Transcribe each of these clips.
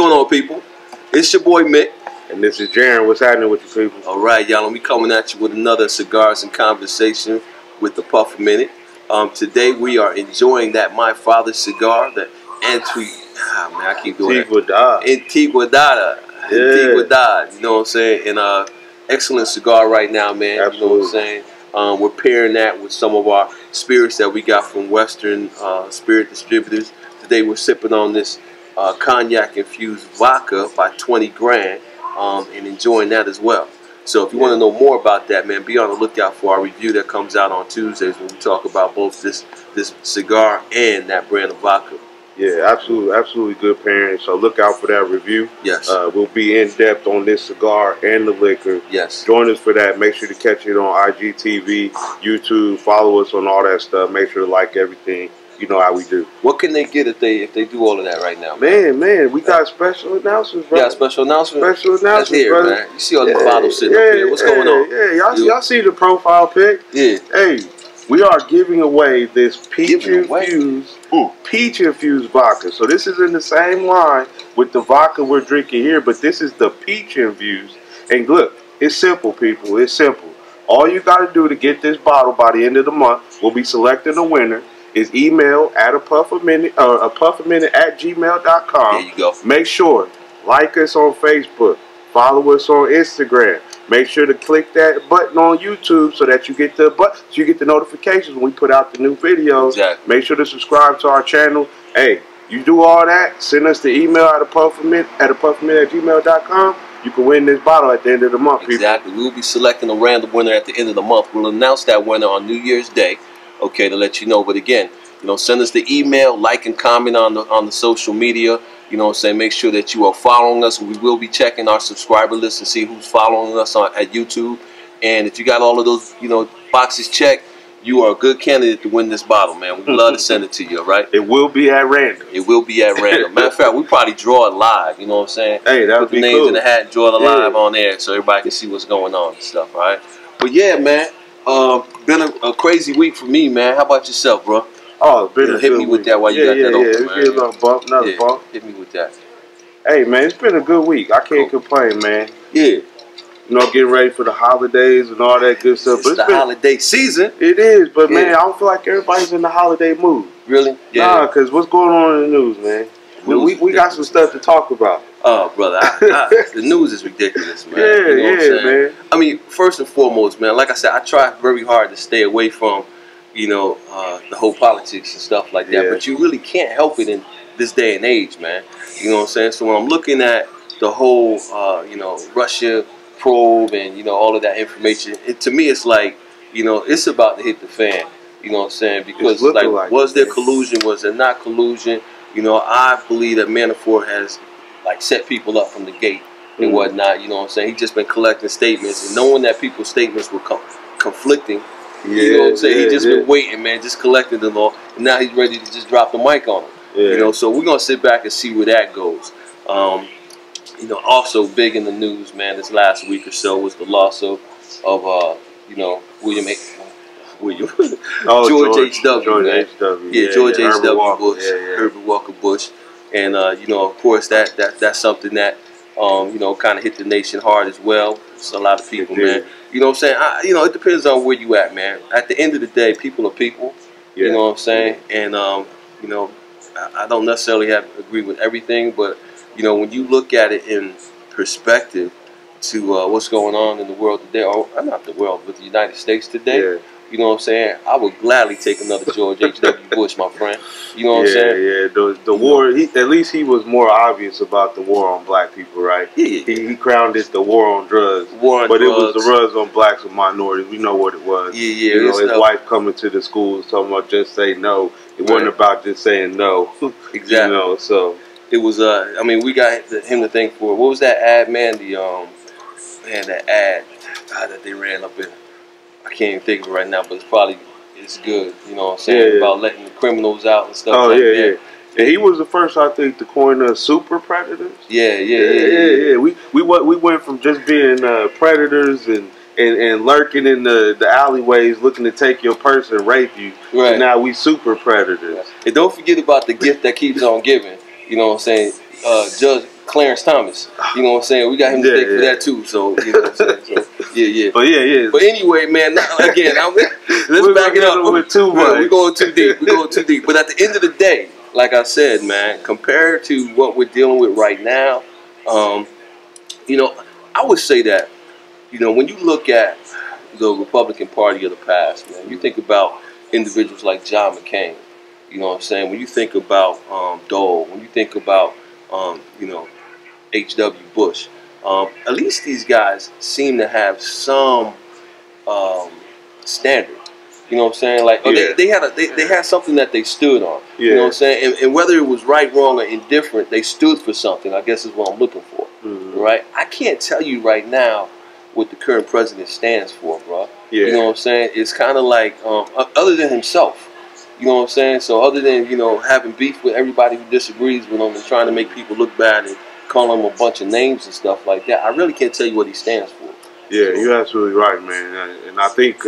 going on, people? It's your boy Mick. And this is Jaron. What's happening with you people? All right, y'all. We coming at you with another Cigars and Conversation with the Puff a Minute. Today we are enjoying that My Father's cigar, the I keep doing Antiguidad. Antiguidad. You know what I'm saying? And excellent cigar right now, man. Absolutely. You know what I'm saying? We're pairing that with some of our spirits that we got from Western spirit distributors. Today we're sipping on this cognac infused vodka by 20 grand and enjoying that as well. So if you want to know more about that, man, be on the lookout for our review that comes out on Tuesdays when we talk about both this cigar and that brand of vodka. Yeah, absolutely good pairing. So look out for that review. Yes. We'll be in depth on this cigar and the liquor. Yes. Join us for that. Make sure to catch it on IGTV, YouTube. Follow us on all that stuff. Make sure to like everything. You know how we do. What can they get if they do all of that right now, man? We got special announcements, bro. Yeah, special announcements. Special announcements, here, brother. Man. You see all these bottles sitting up here. What's going on? Yeah, y'all see the profile pic? Yeah. Hey, we are giving away this peach infused vodka. So this is in the same line with the vodka we're drinking here, but this is the peach infused. And look, it's simple, people. It's simple. All you got to do to get this bottle by the end of the month, we'll be selecting a winner. Is email at a puff a minute at gmail.com. There you go. Make sure like us on Facebook, follow us on Instagram. Make sure to click that button on YouTube so that you get the notifications when we put out the new videos. Exactly. Make sure to subscribe to our channel. Hey, you do all that, send us the email at a puff a minute at gmail.com. You can win this bottle at the end of the month. Exactly. People. We'll be selecting a random winner at the end of the month. We'll announce that winner on New Year's Day. Okay, to let you know. But again, you know, send us the email, like and comment on the social media. You know what I'm saying? Make sure that you are following us. We will be checking our subscriber list and see who's following us at YouTube. And if you got all of those, you know, boxes checked, you are a good candidate to win this bottle, man. We'd love to send it to you, all right? It will be at random. It will be at random. Matter of fact, we probably draw it live, you know what I'm saying? Hey, that would be cool. Put the names in the hat and draw it live on air so everybody can see what's going on and stuff, all right? But yeah, man. Been a crazy week for me, man. How about yourself, bro? Oh, it's been a hit good me with week. that while you got that open, man. Give a little bump, another bump. Hit me with that. Hey, man, it's been a good week. I can't complain, man. Yeah. You know, getting ready for the holidays and all that good stuff. It's the holiday season. It is, but man, I don't feel like everybody's in the holiday mood. Really? Yeah. Nah, because what's going on in the news, man? We got some stuff to talk about. Oh, brother, the news is ridiculous, man. Yeah, you know what I'm man. I mean, first and foremost, man, like I said, I try very hard to stay away from, you know, the whole politics and stuff like that. Yeah. But you really can't help it in this day and age, man. You know what I'm saying? So when I'm looking at the whole, you know, Russia probe and, you know, all of that information, to me it's like, you know, it's about to hit the fan. You know what I'm saying? Because, like was there collusion? Was there not collusion? You know, I believe that Manafort has, like, set people up from the gate and whatnot. You know what I'm saying? He's just been collecting statements and knowing that people's statements were conflicting. You know what I'm saying? He just been waiting, man, just collecting them all. And now he's ready to just drop the mic on them. You know, so we're going to sit back and see where that goes. You know, also big in the news, man, this last week or so was the loss of you know, George H.W., man. Yeah, George H.W. Bush, Herbert Walker Bush. And, you know, of course, that's something that, you know, kind of hit the nation hard as well. It's a lot of people, man. You know what I'm saying? You know, it depends on where you at, man. At the end of the day, people are people. You know what I'm saying? And, you know, I don't necessarily have to agree with everything, but, you know, when you look at it in perspective to what's going on in the world today, or not the world, but the United States today, you know what I'm saying? I would gladly take another George H.W. Bush, my friend. You know what I'm saying? Yeah, the war, at least he was more obvious about the war on black people, right? Yeah. He crowned it the war on drugs. It was the drugs on blacks and minorities. We know what it was. Yeah. You know, his wife coming to the schools talking about just say no. It wasn't about just saying no. Exactly. You know, so. It was, I mean, we got him to thank for, what was that ad, man? That ad that they ran up in. I can't even think of it right now, but it's good. You know what I'm saying? About letting the criminals out and stuff like that. And he was the first, I think, to coin super predators. Yeah. We went from just being predators and lurking in the alleyways looking to take your purse and rape you. Right. And now we super predators. And don't forget about the gift that keeps on giving. You know what I'm saying? Clarence Thomas. You know what I'm saying? We got him to thank for that too. So you know what I'm saying? So, yeah. But anyway, man. Again, let's back it up. We're going too deep. We're going too deep. But at the end of the day, like I said, man, compared to what we're dealing with right now, you know, I would say that, you know, when you look at the Republican Party of the past, man, you think about individuals like John McCain. You know what I'm saying? When you think about Dole, when you think about, you know, H.W. Bush, at least these guys seem to have some standard. You know what I'm saying? Like they had something that they stood on. You know what I'm saying? And whether it was right, wrong, or indifferent, they stood for something. I guess is what I'm looking for. Right? I can't tell you right now what the current president stands for, bro. You know what I'm saying? It's kind of like other than himself. You know what I'm saying? So other than, you know, having beef with everybody who disagrees with him and trying to make people look bad and calling him a bunch of names and stuff like that, I really can't tell you what he stands for. Yeah, so, you're absolutely right, man. And I think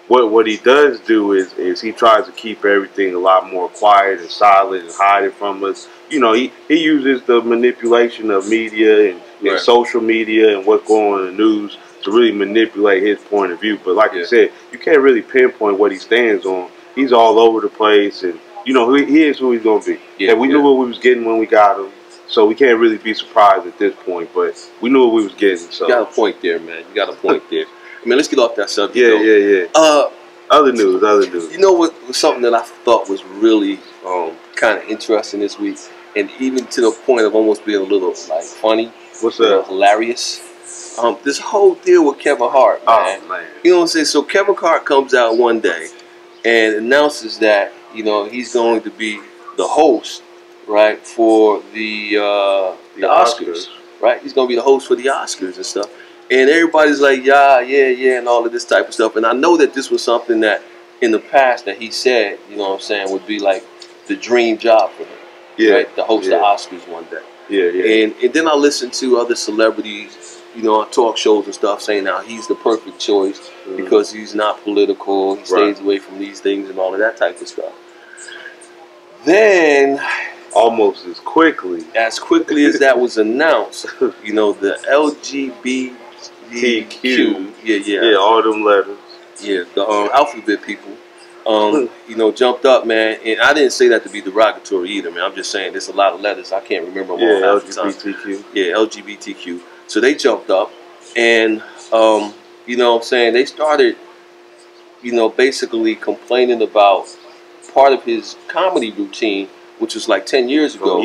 what he does do is he tries to keep everything a lot more quiet and silent and hide it from us. You know, he uses the manipulation of media and social media and what's going on in the news to really manipulate his point of view. But like you said, you can't really pinpoint what he stands on. He's all over the place, and you know he is who he's gonna be. And we knew what we was getting when we got him, so we can't really be surprised at this point. But we knew what we was getting. So you got a point there, man. You got a point there. I mean, let's get off that subject. Yeah. Other news. You know what? Something that I thought was really kind of interesting this week, and even to the point of almost being a little like funny. What's that? Hilarious. This whole deal with Kevin Hart, man. Oh man. You know what I'm saying? So Kevin Hart comes out one day and announces that, you know, he's going to be the host, right, for the Oscars, right? He's going to be the host for the Oscars and stuff. And everybody's like, yeah, and all of this type of stuff. And I know that this was something that in the past that he said, you know what I'm saying, would be like the dream job for him, right, to host the Oscars one day. And then I listened to other celebrities, you know, on talk shows and stuff saying now he's the perfect choice because he's not political, he stays away from these things and all of that type of stuff. Then, almost as quickly as that was announced, you know, the LGBTQ, all them letters, the alphabet people, you know, jumped up, man. And I didn't say that to be derogatory either, man. I'm just saying there's a lot of letters. I can't remember them all. LGBTQ. Yeah, LGBTQ. So they jumped up and, you know what I'm saying, they started, you know, basically complaining about part of his comedy routine, which was like 10 years ago.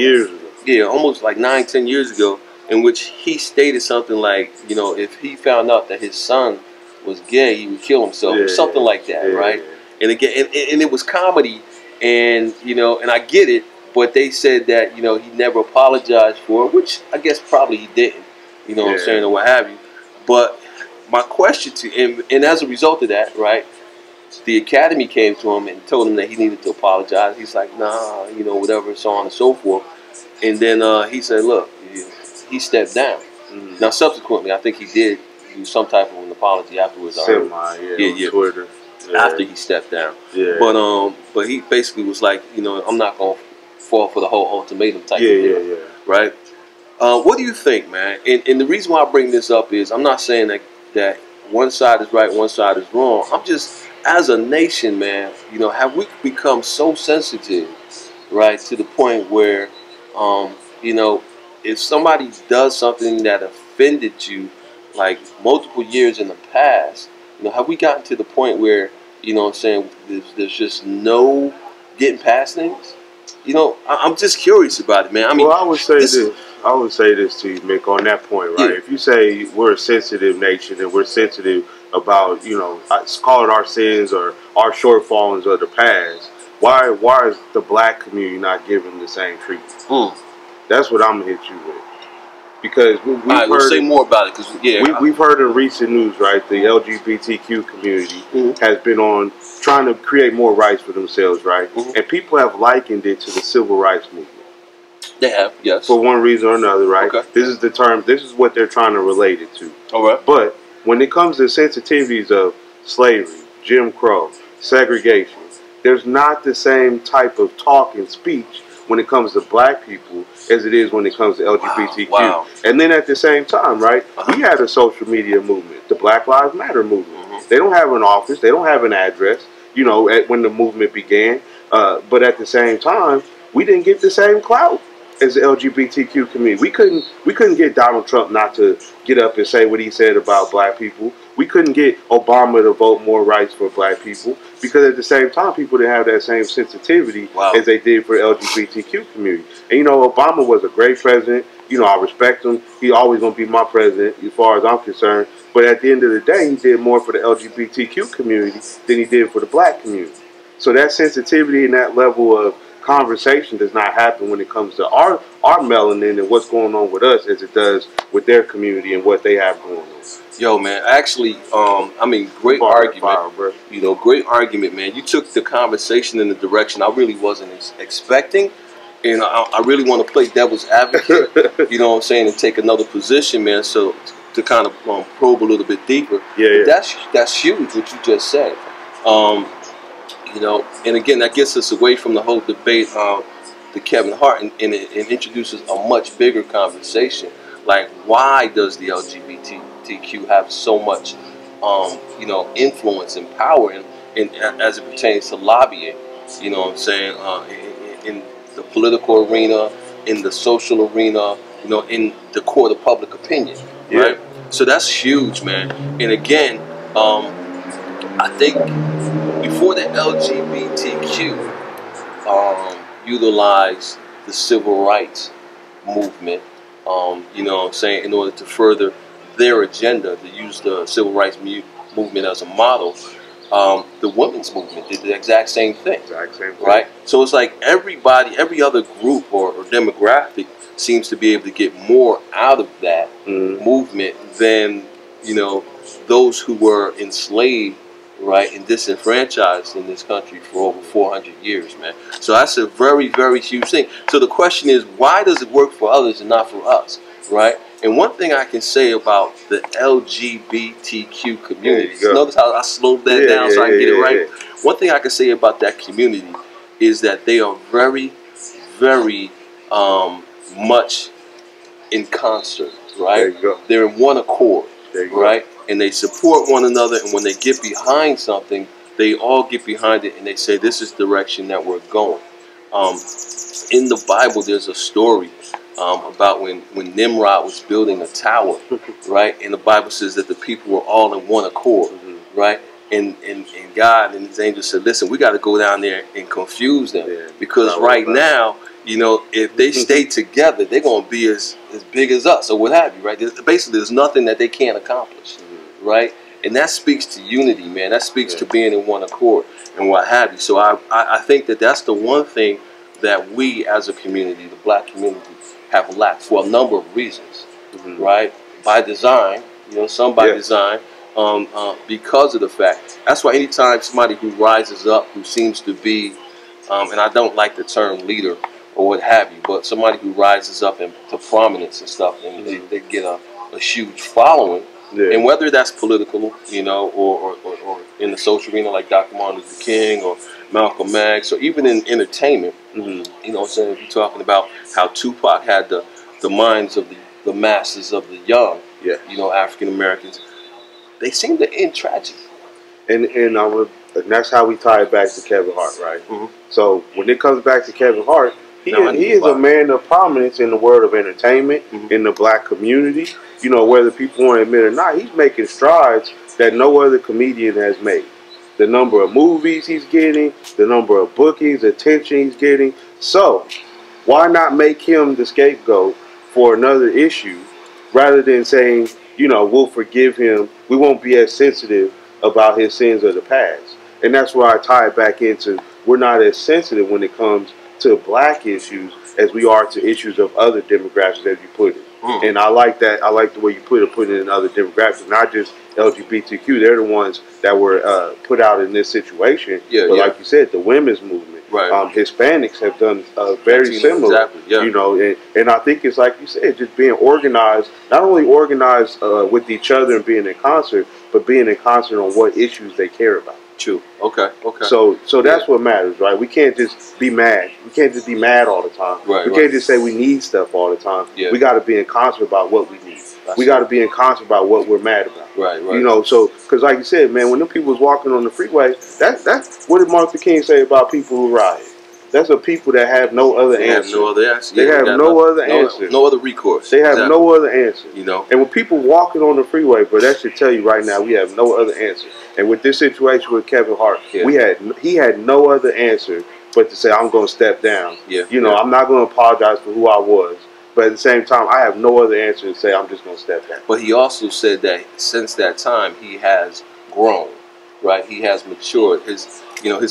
Yeah, almost like 9-10 years ago, in which he stated something like, you know, if he found out that his son was gay, he would kill himself or something like that, right? And again, and it was comedy, and, you know, and I get it, but they said that, you know, he never apologized for it, which I guess probably he didn't. You know what I'm saying, or what have you. But my question to him, and as a result of that, right, the Academy came to him and told him that he needed to apologize. He's like, nah, you know, whatever, so on and so forth. And then he said, look, he stepped down. Now, subsequently, I think he did do some type of an apology afterwards. On Twitter. After he stepped down. But he basically was like, you know, I'm not going to fall for the whole ultimatum type of deal. Right? What do you think, man? And the reason why I bring this up is I'm not saying that one side is right, one side is wrong. I'm just, as a nation, man, you know, have we become so sensitive, right, to the point where, you know, if somebody does something that offended you, like multiple years in the past, you know, have we gotten to the point where, you know what I'm saying, there's just no getting past things? You know, I'm just curious about it, man. I mean, well, I would say this to you, Mick, on that point, right? If you say we're a sensitive nation and we're sensitive about, you know, call it our sins or our shortfalls of the past, why is the black community not given the same treatment? That's what I'm gonna hit you with. Because we'll say more about it, because we've heard in recent news, right? The LGBTQ community has been on trying to create more rights for themselves, right? And people have likened it to the civil rights movement. They have, yes. For one reason or another, right? This is the term. This is what they're trying to relate it to. All right. But when it comes to sensitivities of slavery, Jim Crow, segregation, there's not the same type of talk and speech when it comes to black people as it is when it comes to LGBTQ. Wow. And then at the same time, right, we had a social media movement, the Black Lives Matter movement. They don't have an office, they don't have an address, you know, when the movement began. But at the same time, we didn't get the same clout as the LGBTQ community. We couldn't get Donald Trump not to get up and say what he said about black people. We couldn't get Obama to vote more rights for black people because at the same time, people didn't have that same sensitivity as they did for the LGBTQ community. And you know, Obama was a great president. You know, I respect him. He's always going to be my president as far as I'm concerned. But at the end of the day, he did more for the LGBTQ community than he did for the black community. So that sensitivity and that level of conversation does not happen when it comes to our melanin and what's going on with us as it does with their community and what they have going on. Yo, man, actually, I mean, great argument. Bro. You know, great argument, man. You took the conversation in the direction I really wasn't expecting. And I really want to play devil's advocate, you know what I'm saying, and take another position, man, so to kind of probe a little bit deeper. That's huge, what you just said. You know, and again, that gets us away from the whole debate to Kevin Hart and introduces a much bigger conversation. Like, why does the LGBTQ have so much, you know, influence and power as it pertains to lobbying, you know what I'm saying, in the political arena, in the social arena, you know, in the court of public opinion, right? So that's huge, man. And again, I think before the LGBTQ utilized the civil rights movement, you know what I'm saying, in order to further their agenda, to use the civil rights movement as a model, the women's movement did the exact same thing. Right? So it's like everybody, every other group or demographic seems to be able to get more out of that movement than, you know, those who were enslaved, right, and disenfranchised in this country for over 400 years, man. So that's a very, very huge thing. So the question is, why does it work for others and not for us, right? And one thing I can say about the LGBTQ community, notice how I slowed that down so I can get it right. One thing I can say about that community is that they are very, very much in concert, right? They're in one accord, right? And they support one another, and when they get behind something, they all get behind it and they say, this is the direction that we're going. In the Bible, there's a story about when Nimrod was building a tower, right? And the Bible says that the people were all in one accord, right? And God and his angels said, listen, we got to go down there and confuse them because right now, you know, if they stay together, they're going to be as big as us or what have you, right? Basically, there's nothing that they can't accomplish, right? And that speaks to unity, man. That speaks to being in one accord and what have you. So I think that that's the one thing that we as a community, the black community, have lacked for a number of reasons, right? By design, you know, some by design, because of the fact. That's why anytime somebody who rises up, who seems to be, and I don't like the term leader or what have you, but somebody who rises up to prominence and stuff, and they get a huge following, and whether that's political, you know, or in the social arena like Dr. Martin Luther King or Malcolm X, or even in entertainment, you know what I'm saying, if you're talking about how Tupac had the minds of the masses of the young, you know, African Americans, they seem to end tragic. And that's how we tie it back to Kevin Hart, right? So when it comes back to Kevin Hart, he is a man of prominence in the world of entertainment, in the black community. You know, whether people want to admit it or not, he's making strides that no other comedian has made. The number of movies he's getting, the number of bookings, attention he's getting. So why not make him the scapegoat for another issue rather than saying, you know, we'll forgive him, we won't be as sensitive about his sins of the past. And that's where I tie it back into, we're not as sensitive when it comes to black issues as we are to issues of other demographics, as you put it. And I like that. I like the way you put it in other demographics, not just LGBTQ. They're the ones that were put out in this situation. But like you said, the women's movement, Hispanics have done very similar. You know, and I think it's like you said, just being organized, not only organized with each other and being in concert, but being in concert on what issues they care about. True. Okay. Okay. So that's what matters, right? We can't just be mad. We can't just be mad all the time. Right. We can't just say we need stuff all the time. Yeah. We got to be in concert about what we need. We got to be in concert about what we're mad about. Right. Right. You know, so because like you said, man, when them people was walking on the freeway, that's what did Martin Luther King say about people who riot? That's the people that have no other answer. Have no other answer. They have no other answer. No other recourse. They have no other answer. You know. And when people walking on the freeway, bro, that should tell you right now we have no other answer. And with this situation with Kevin Hart, he had no other answer but to say I'm going to step down. Yeah. You know, I'm not going to apologize for who I was. But at the same time, I have no other answer to say I'm just going to step down. But he also said that since that time, he has grown, right? He has matured. His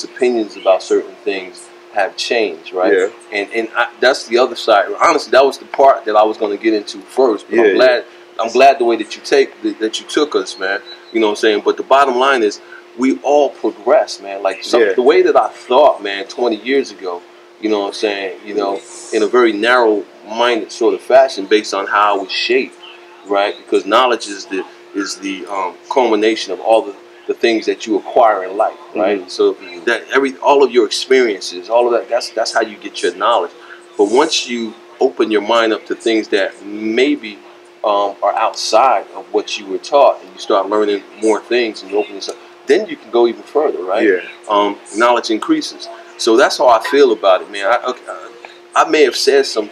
opinions about certain things have changed, right? Yeah. And that's the other side. Honestly, that was the part that I was going to get into first. But I'm glad the way that you took us, man. You know what I'm saying? But the bottom line is, we all progress, man. Like the way that I thought, man, 20 years ago. You know what I'm saying? You know, in a very narrow-minded sort of fashion, based on how I was shaped, right? Because knowledge is the culmination of all the things that you acquire in life, right? Mm-hmm. So that all of your experiences, all of that's how you get your knowledge. But once you open your mind up to things that maybe are outside of what you were taught, and you start learning more things, and you open yourself, then you can go even further, right? Yeah. Knowledge increases. So that's how I feel about it, man. I may have said some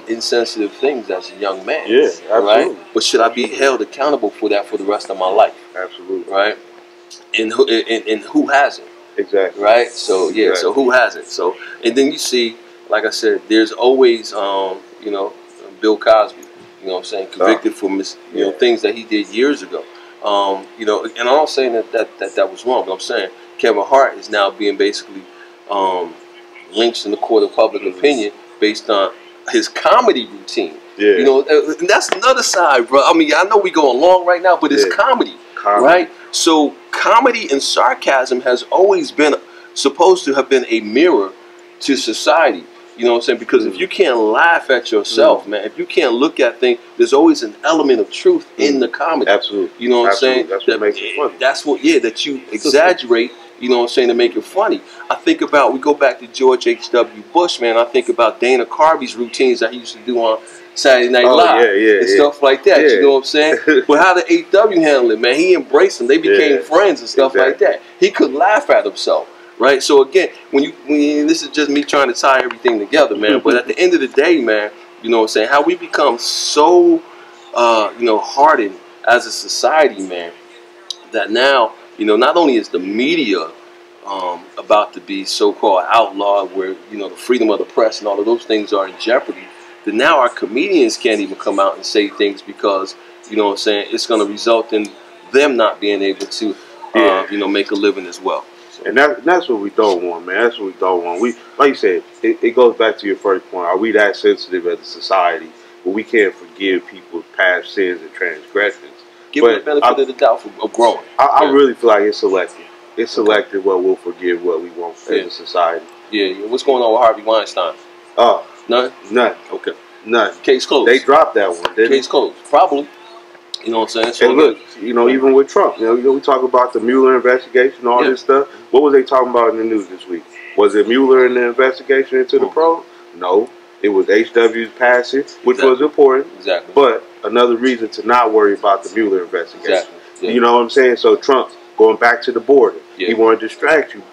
insensitive things as a young man. Yeah, absolutely. Right? But should I be held accountable for that for the rest of my life? Absolutely. Right? And who hasn't? Exactly. Right? So yeah, exactly. So who hasn't? So and then you see, like I said, there's always Bill Cosby, you know what I'm saying, convicted for things that he did years ago. And I'm not saying that was wrong, but I'm saying Kevin Hart is now being basically lynched in the court of public opinion based on his comedy routine. Yeah. You know, and that's another side, bro. I mean, I know we going long right now, but it's comedy, right? So comedy and sarcasm has always been supposed to have been a mirror to society. You know what I'm saying? Because if you can't laugh at yourself, man, if you can't look at things, there's always an element of truth in the comedy. Absolutely. You know what I'm saying? That's what makes it funny. That's what, that you exaggerate, you know what I'm saying, to make it funny. I think about, we go back to George H.W. Bush, man. I think about Dana Carvey's routines that he used to do on Saturday Night Live and stuff like that. You know what I'm saying? But how did H.W. handle it, man? He embraced them. They became friends and stuff like that. He could laugh at himself. Right, so again, when this is just me trying to tie everything together, man. But at the end of the day, man, you know what I'm saying, how we become so, hardened as a society, man, that now, not only is the media about to be so-called outlawed, where the freedom of the press and all of those things are in jeopardy, that now our comedians can't even come out and say things because, you know what I'm saying, it's going to result in them not being able to, make a living as well. And that's what we don't want, man. That's what we don't want. We, like you said, it goes back to your first point. Are we that sensitive as a society where we can't forgive people's past sins and transgressions? Give them the benefit of the doubt of growing. I really feel like it's selective. It's selective what we'll forgive, what we won't as a society. Yeah. What's going on with Harvey Weinstein? None? None. Okay. None. Case closed. They dropped that one, didn't Case closed. Probably. You know what I'm saying? So and look, even with Trump, we talk about the Mueller investigation, all this stuff. What was they talking about in the news this week? Was it Mueller in the investigation into the probe? No. It was HW's passing, which was important. Exactly. But another reason to not worry about the Mueller investigation. Exactly. Yeah. You know what I'm saying? So Trump going back to the border. He wanted to distract you.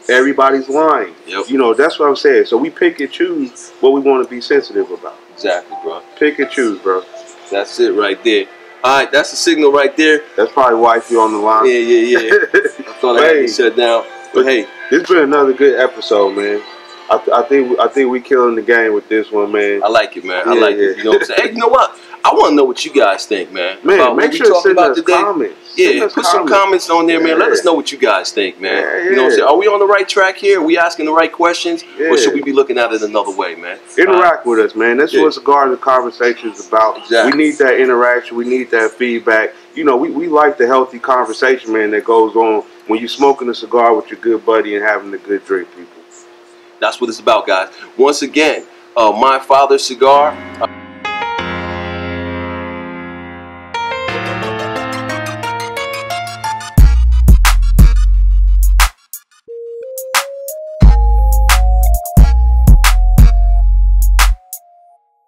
Everybody's lying. Yep. That's what I'm saying. So we pick and choose what we want to be sensitive about. Exactly, bro. Pick and choose, bro. That's it right there. All right, that's the signal right there. That's probably why you're on the line. Yeah. I thought I had to shut down. But hey, this been another good episode, man. I think we killing the game with this one, man. I like it, man. I like it. You know what I'm saying? Hey, you know what? I want to know what you guys think, man. Man, make sure to send us comments. Yeah, put some comments on there, man. Let us know what you guys think, man. You know what I'm saying? Are we on the right track here? Are we asking the right questions? Or should we be looking at it another way, man? Interact with us, man. That's what Cigars and Conversation is about. Exactly. We need that interaction. We need that feedback. We like the healthy conversation, man, that goes on when you're smoking a cigar with your good buddy and having a good drink, people. That's what it's about, guys. Once again, My Father's Cigar.